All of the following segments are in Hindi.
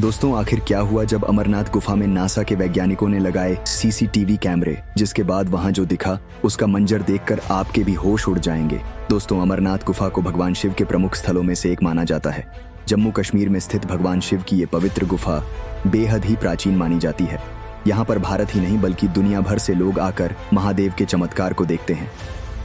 दोस्तों, आखिर क्या हुआ जब अमरनाथ गुफा में नासा के वैज्ञानिकों ने लगाए सीसीटीवी कैमरे, जिसके बाद वहां जो दिखा उसका मंजर देखकर आपके भी होश उड़ जाएंगे। दोस्तों, अमरनाथ गुफा को भगवान शिव के प्रमुख स्थलों में से एक माना जाता है। जम्मू कश्मीर में स्थित भगवान शिव की ये पवित्र गुफा बेहद ही प्राचीन मानी जाती है। यहाँ पर भारत ही नहीं बल्कि दुनिया भर से लोग आकर महादेव के चमत्कार को देखते हैं।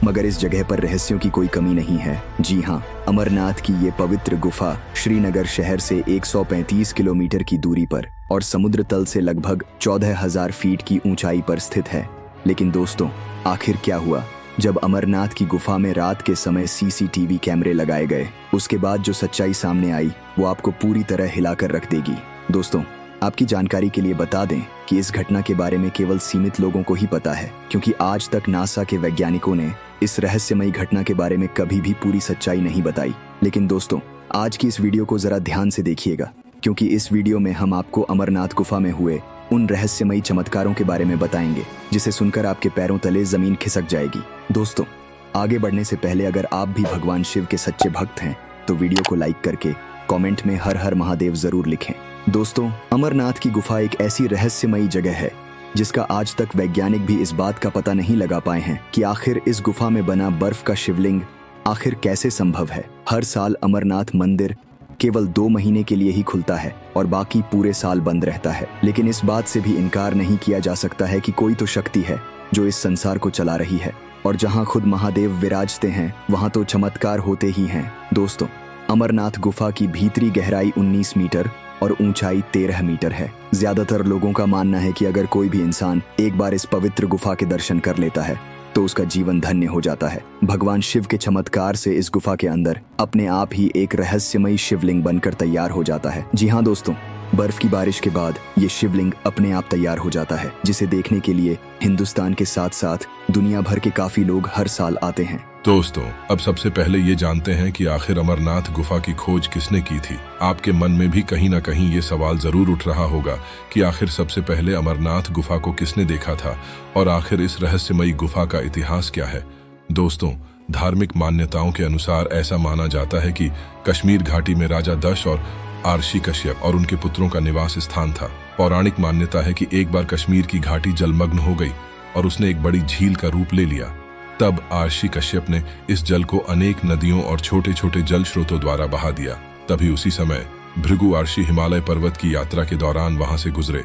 मगर इस जगह पर रहस्यों की कोई कमी नहीं है। जी हाँ, अमरनाथ की ये पवित्र गुफा श्रीनगर शहर से 135 किलोमीटर की दूरी पर और समुद्र तल से लगभग 14,000 फीट की ऊंचाई पर स्थित है। लेकिन दोस्तों, आखिर क्या हुआ जब अमरनाथ की गुफा में रात के समय सीसीटीवी कैमरे लगाए गए? उसके बाद जो सच्चाई सामने आई वो आपको पूरी तरह हिलाकर रख देगी। दोस्तों, आपकी जानकारी के लिए बता दें कि इस घटना के बारे में केवल सीमित लोगों को ही पता है, क्योंकि आज तक नासा के वैज्ञानिकों ने इस रहस्यमयी घटना के बारे में कभी भी पूरी सच्चाई नहीं बताई। लेकिन दोस्तों, आज की इस वीडियो को जरा ध्यान से देखिएगा, क्योंकि इस वीडियो में हम आपको अमरनाथ गुफा में हुए उन रहस्यमयी चमत्कारों के बारे में बताएंगे जिसे सुनकर आपके पैरों तले जमीन खिसक जाएगी। दोस्तों, आगे बढ़ने से पहले अगर आप भी भगवान शिव के सच्चे भक्त हैं तो वीडियो को लाइक करके कमेंट में हर हर महादेव जरूर लिखें। दोस्तों, अमरनाथ की गुफा एक ऐसी रहस्यमयी जगह है जिसका आज तक वैज्ञानिक भी इस बात का पता नहीं लगा पाए हैं कि आखिर इस गुफा में बना बर्फ का शिवलिंग आखिर कैसे संभव है। हर साल अमरनाथ मंदिर केवल 2 महीने के लिए ही खुलता है और बाकी पूरे साल बंद रहता है। लेकिन इस बात से भी इनकार नहीं किया जा सकता है कि कोई तो शक्ति है जो इस संसार को चला रही है, और जहाँ खुद महादेव विराजते हैं वहाँ तो चमत्कार होते ही हैं। दोस्तों, अमरनाथ गुफा की भीतरी गहराई 19 मीटर और ऊंचाई 13 मीटर है। ज्यादातर लोगों का मानना है कि अगर कोई भी इंसान एक बार इस पवित्र गुफा के दर्शन कर लेता है तो उसका जीवन धन्य हो जाता है। भगवान शिव के चमत्कार से इस गुफा के अंदर अपने आप ही एक रहस्यमयी शिवलिंग बनकर तैयार हो जाता है। जी हाँ दोस्तों, बर्फ की बारिश के बाद ये शिवलिंग अपने आप तैयार हो जाता है, जिसे देखने के लिए हिंदुस्तान के साथ साथ दुनिया भर के काफी लोग हर साल आते हैं। दोस्तों, अब सबसे पहले ये जानते हैं कि आखिर अमरनाथ गुफा की खोज किसने की थी। आपके मन में भी कहीं ना कहीं ये सवाल जरूर उठ रहा होगा कि आखिर सबसे पहले अमरनाथ गुफा को किसने देखा था और आखिर इस रहस्यमयी गुफा का इतिहास क्या है। दोस्तों, धार्मिक मान्यताओं के अनुसार ऐसा माना जाता है कि कश्मीर घाटी में राजा दक्ष और आर्षि कश्यप और उनके पुत्रों का निवास स्थान था। पौराणिक मान्यता है कि एक बार कश्मीर की घाटी जलमग्न हो गई और उसने एक बड़ी झील का रूप ले लिया। तब आर्षि कश्यप ने इस जल को अनेक नदियों और छोटे छोटे जल स्रोतों द्वारा बहा दिया। तभी उसी समय भृगु आर्षि हिमालय पर्वत की यात्रा के दौरान वहां से गुजरे।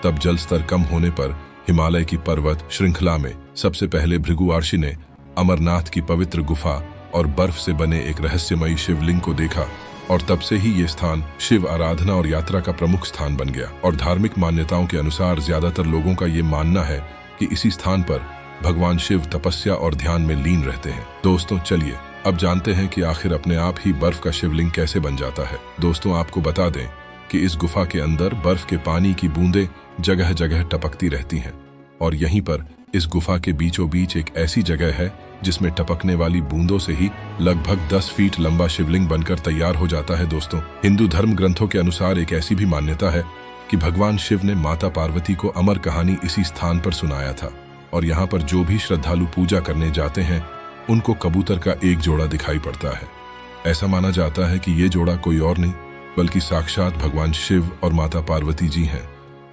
तब जल स्तर कम होने पर हिमालय की पर्वत श्रृंखला में सबसे पहले भृगु आर्षि ने अमरनाथ की पवित्र गुफा और बर्फ से बने एक रहस्यमयी शिवलिंग को देखा, और तब से ही ये स्थान शिव आराधना और यात्रा का प्रमुख स्थान बन गया। और धार्मिक मान्यताओं के अनुसार ज्यादातर लोगों का ये मानना है कि इसी स्थान पर भगवान शिव तपस्या और ध्यान में लीन रहते हैं। दोस्तों, चलिए अब जानते हैं कि आखिर अपने आप ही बर्फ का शिवलिंग कैसे बन जाता है। दोस्तों, आपको बता दें कि इस गुफा के अंदर बर्फ के पानी की बूंदें जगह जगह टपकती रहती हैं, और यहीं पर इस गुफा के बीचों बीच एक ऐसी जगह है जिसमें टपकने वाली बूंदों से ही लगभग 10 फीट लंबा शिवलिंग बनकर तैयार हो जाता है। दोस्तों, हिंदू धर्म ग्रंथों के अनुसार एक ऐसी भी मान्यता है कि भगवान शिव ने माता पार्वती को अमर कहानी इसी स्थान पर सुनाया था, और यहाँ पर जो भी श्रद्धालु पूजा करने जाते हैं उनको कबूतर का एक जोड़ा दिखाई पड़ता है। ऐसा माना जाता है कि ये जोड़ा कोई और नहीं बल्कि साक्षात भगवान शिव और माता पार्वती जी हैं,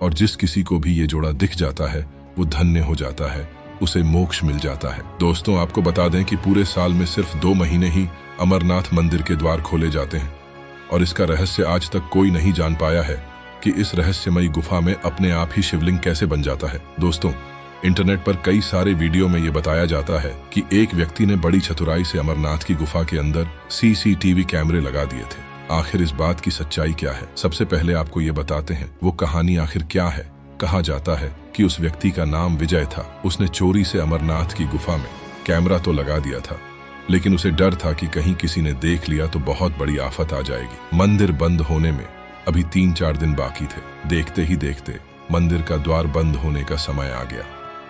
और जिस किसी को भी ये जोड़ा दिख जाता है वो धन्य हो जाता है, उसे मोक्ष मिल जाता है। दोस्तों, आपको बता दें कि पूरे साल में सिर्फ 2 महीने ही अमरनाथ मंदिर के द्वार खोले जाते हैं, और इसका रहस्य आज तक कोई नहीं जान पाया है कि इस रहस्यमयी गुफा में अपने आप ही शिवलिंग कैसे बन जाता है। दोस्तों, इंटरनेट पर कई सारे वीडियो में ये बताया जाता है कि एक व्यक्ति ने बड़ी चतुराई से अमरनाथ की गुफा के अंदर सीसीटीवी कैमरे लगा दिए थे। आखिर इस बात की सच्चाई क्या है? सबसे पहले आपको ये बताते हैं वो कहानी आखिर क्या है। कहा जाता है कि उस व्यक्ति का नाम विजय था। उसने चोरी से अमरनाथ की गुफा में कैमरा तो लगा दिया था, लेकिन उसे डर था कि कहीं किसी ने देख लिया तो बहुत बड़ी आफत आ जाएगी। मंदिर बंद होने में अभी 3-4 दिन बाकी थे। देखते ही देखते मंदिर का द्वार बंद होने का समय आ गया।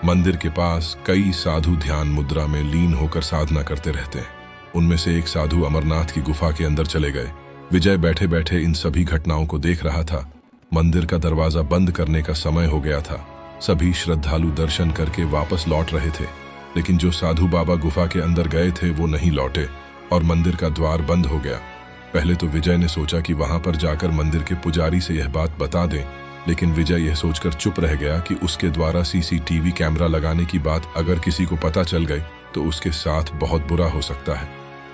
मंदिर के पास कई साधु ध्यान मुद्रा में लीन होकर साधना करते रहते हैं। उनमें से एक साधु अमरनाथ की गुफा के अंदर चले गए। विजय बैठे बैठे इन सभी घटनाओं को देख रहा था। मंदिर का दरवाजा बंद करने का समय हो गया था। सभी श्रद्धालु दर्शन करके वापस लौट रहे थे, लेकिन जो साधु बाबा गुफा के अंदर गए थे वो नहीं लौटे और मंदिर का द्वार बंद हो गया। पहले तो विजय ने सोचा कि वहां पर जाकर मंदिर के पुजारी से यह बात बता दें, लेकिन विजय यह सोचकर चुप रह गया कि उसके द्वारा सीसीटीवी कैमरा लगाने की बात अगर किसी को पता चल गई तो उसके साथ बहुत बुरा हो सकता है।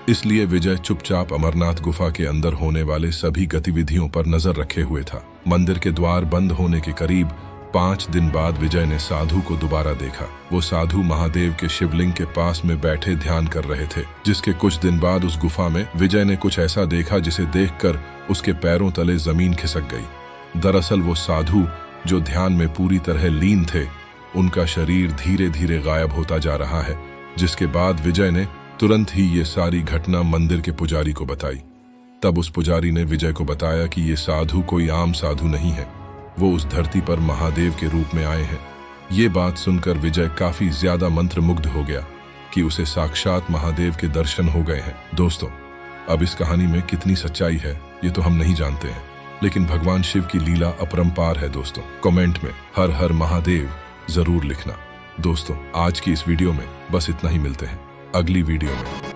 इसलिए विजय चुपचाप अमरनाथ गुफा के अंदर होने वाले सभी गतिविधियों पर नजर रखे हुए था। मंदिर के द्वार बंद होने के करीब 5 दिन बाद विजय ने साधु को दोबारा देखा। वो साधु महादेव के शिवलिंग के पास में बैठे ध्यान कर रहे थे, जिसके कुछ दिन बाद उस गुफा में विजय ने कुछ ऐसा देखा जिसे देखकर उसके पैरों तले जमीन खिसक गई। दरअसल वो साधु जो ध्यान में पूरी तरह लीन थे, उनका शरीर धीरे धीरे गायब होता जा रहा है, जिसके बाद विजय ने तुरंत ही ये सारी घटना मंदिर के पुजारी को बताई। तब उस पुजारी ने विजय को बताया कि ये साधु कोई आम साधु नहीं है, वो उस धरती पर महादेव के रूप में आए हैं। ये बात सुनकर विजय काफी ज्यादा मंत्रमुग्ध हो गया कि उसे साक्षात महादेव के दर्शन हो गए हैं। दोस्तों, अब इस कहानी में कितनी सच्चाई है ये तो हम नहीं जानते हैं, लेकिन भगवान शिव की लीला अपरंपार है। दोस्तों, कमेंट में हर हर महादेव जरूर लिखना। दोस्तों, आज की इस वीडियो में बस इतना ही। मिलते हैं अगली वीडियो में।